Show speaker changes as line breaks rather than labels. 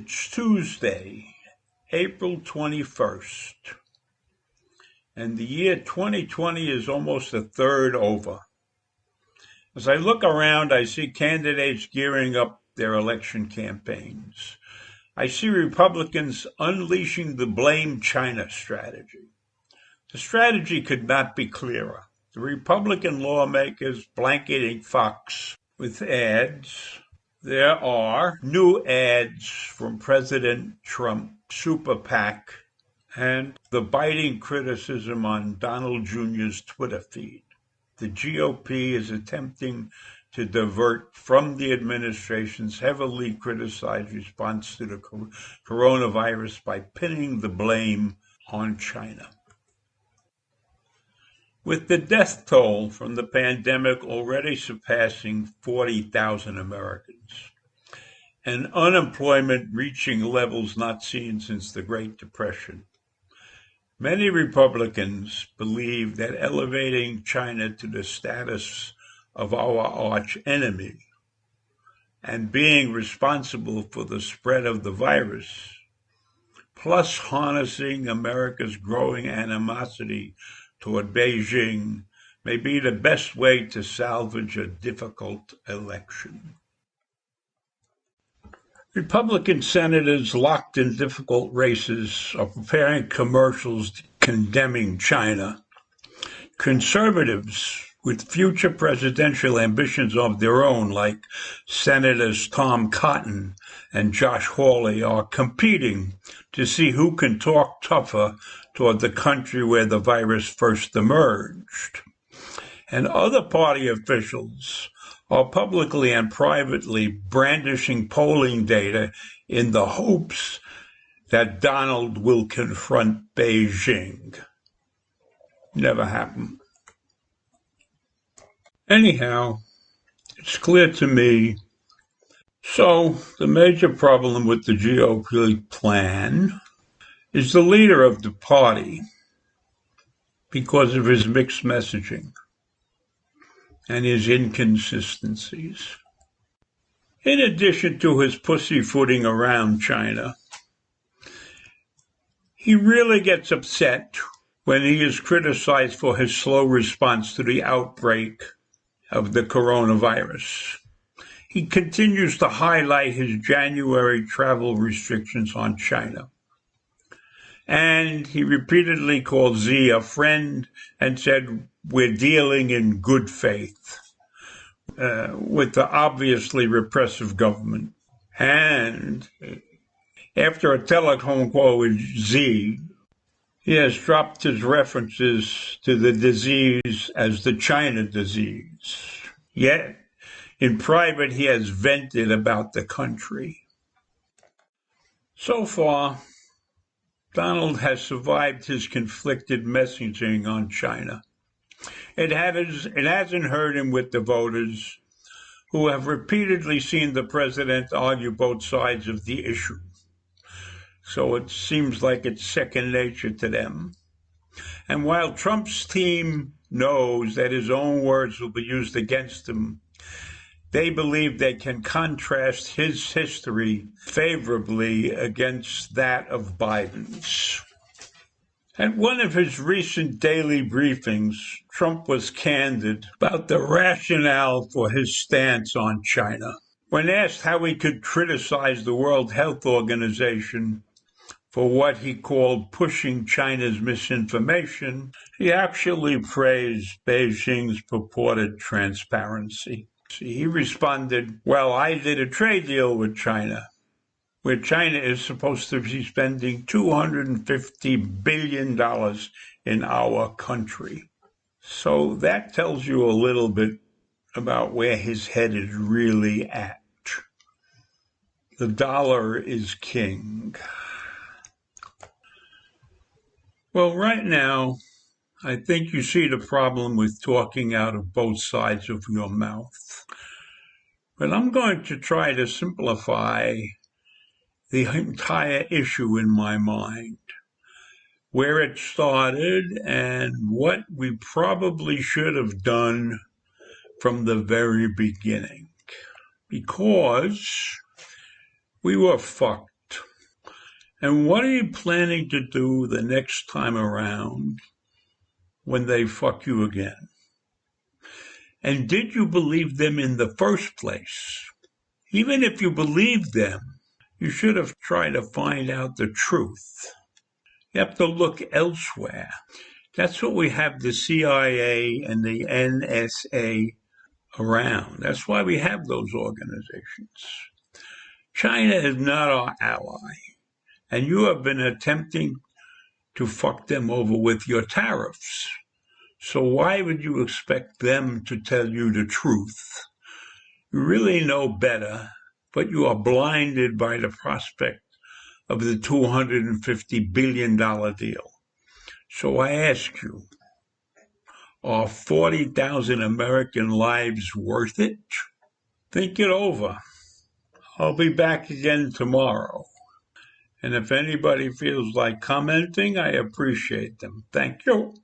It's Tuesday, April 21st, and the year 2020 is almost a third over. As I look around, I see candidates gearing up their election campaigns. I see Republicans unleashing the blame China strategy. The strategy could not be clearer. The Republican lawmakers blanketing Fox with ads. There are new ads from President Trump, Super PAC, and the biting criticism on Donald Jr.'s Twitter feed. The GOP is attempting to divert from the administration's heavily criticized response to the coronavirus by pinning the blame on China. With the death toll from the pandemic already surpassing 40,000 Americans, and unemployment reaching levels not seen since the Great Depression, many Republicans believe that elevating China to the status of our arch enemy and being responsible for the spread of the virus, plus harnessing America's growing animosity toward Beijing, may be the best way to salvage a difficult election. Republican senators locked in difficult races are preparing commercials condemning China. Conservatives with future presidential ambitions of their own, like Senators Tom Cotton and Josh Hawley, are competing to see who can talk tougher toward the country where the virus first emerged. And other party officials are publicly and privately brandishing polling data in the hopes that Donald will confront Beijing. Never happened. Anyhow, it's clear to me. So the major problem with the GOP plan is the leader of the party because of his mixed messaging and his inconsistencies. In addition to his pussyfooting around China, he really gets upset when he is criticized for his slow response to the outbreak of the coronavirus. He continues to highlight his January travel restrictions on China. And he repeatedly called Xi a friend and said, "We're dealing in good faith with the obviously repressive government." And after a telephone call with Xi, he has dropped his references to the disease as the China disease. Yet, in private, he has vented about the country. So far, Donald has survived his conflicted messaging on China. It hasn't hurt him with the voters who have repeatedly seen the president argue both sides of the issue. So it seems like it's second nature to them. And while Trump's team knows that his own words will be used against him, they believe they can contrast his history favorably against that of Biden's. At one of his recent daily briefings, Trump was candid about the rationale for his stance on China. When asked how he could criticize the World Health Organization for what he called pushing China's misinformation, he actually praised Beijing's purported transparency. He responded, "Well, I did a trade deal with China, where China is supposed to be spending $250 billion in our country." So that tells you a little bit about where his head is really at. The dollar is king. Well, right now, I think you see the problem with talking out of both sides of your mouth. But I'm going to try to simplify the entire issue in my mind, where it started and what we probably should have done from the very beginning. Because we were fucked. And what are you planning to do the next time around when they fuck you again? And did you believe them in the first place? Even if you believed them, you should have tried to find out the truth. You have to look elsewhere. That's what we have the CIA and the NSA around. That's why we have those organizations. China is not our ally, and you have been attempting to fuck them over with your tariffs. So why would you expect them to tell you the truth? You really know better, but you are blinded by the prospect of the $250 billion deal. So I ask you, are 40,000 American lives worth it? Think it over. I'll be back again tomorrow. And if anybody feels like commenting, I appreciate them. Thank you.